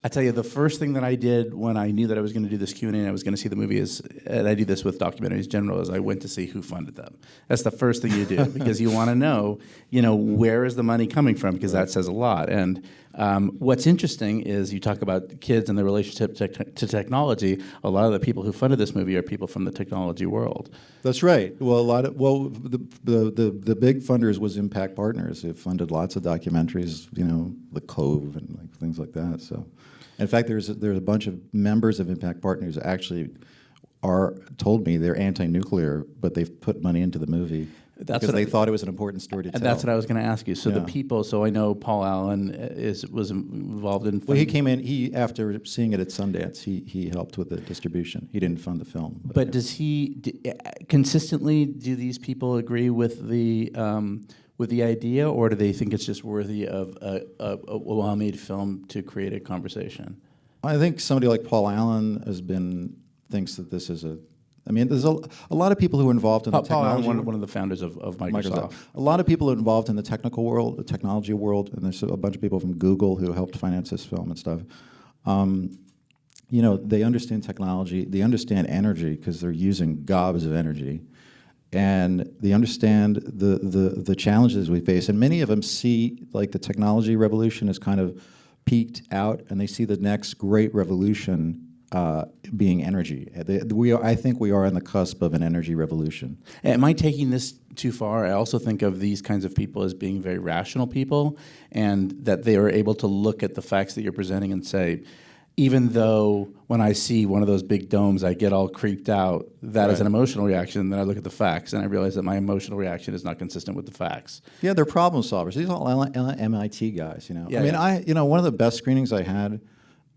I tell you, the first thing that I did when I knew that I was going to do this Q&A and I was going to see the movie is, and I do this with documentaries in general, is I went to see who funded them. That's the first thing you do because you want to know, where is the money coming from, because that says a lot. And what's interesting is you talk about kids and their relationship to technology. A lot of the people who funded this movie are people from the technology world. That's right. Well, the big funders was Impact Partners. It funded lots of documentaries, The Cove and things like that. So, in fact, there's a bunch of members of Impact Partners actually told me they're anti-nuclear, but they've put money into the movie because they thought it was an important story to tell. That's what I was going to ask you. So the people. So I know Paul Allen was involved in. Well, he came in. After seeing it at Sundance, he helped with the distribution. He didn't fund the film. But does he consistently? Do these people agree with the idea, or do they think it's just worthy of a well-made film to create a conversation? I think somebody like Paul Allen thinks that this is there's a lot of people who are involved in the technology. Paul Allen, one of the founders of Microsoft. A lot of people are involved in the technical world, the technology world, and there's a bunch of people from Google who helped finance this film and stuff. They understand technology, they understand energy because they're using gobs of energy, and they understand the challenges we face. And many of them see the technology revolution as kind of peaked out, and they see the next great revolution being energy. I think we are on the cusp of an energy revolution. Am I taking this too far? I also think of these kinds of people as being very rational people, and that they are able to look at the facts that you're presenting and say, even though when I see one of those big domes, I get all creeped out, that is an emotional reaction, and then I look at the facts, and I realize that my emotional reaction is not consistent with the facts. Yeah, they're problem solvers. These are all MIT guys, one of the best screenings I had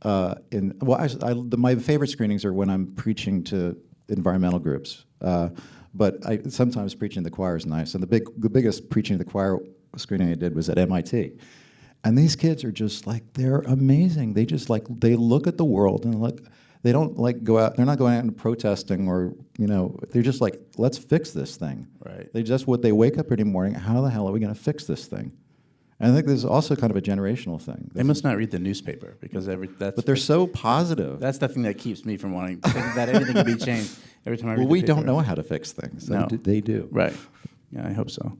my favorite screenings are when I'm preaching to environmental groups, but sometimes preaching to the choir is nice. And the biggest preaching to the choir screening I did was at MIT, and these kids are just they're amazing. They just they look at the world and they don't go out. They're not going out and protesting or they're just let's fix this thing. Right. They wake up every morning. How the hell are we going to fix this thing? And I think there's also kind of a generational thing. They must not read the newspaper because But they're so positive. That's the thing that keeps me from wanting to think that anything can be changed every time I read the paper. We don't know how to fix things. No. They do. Right. Yeah, I hope so.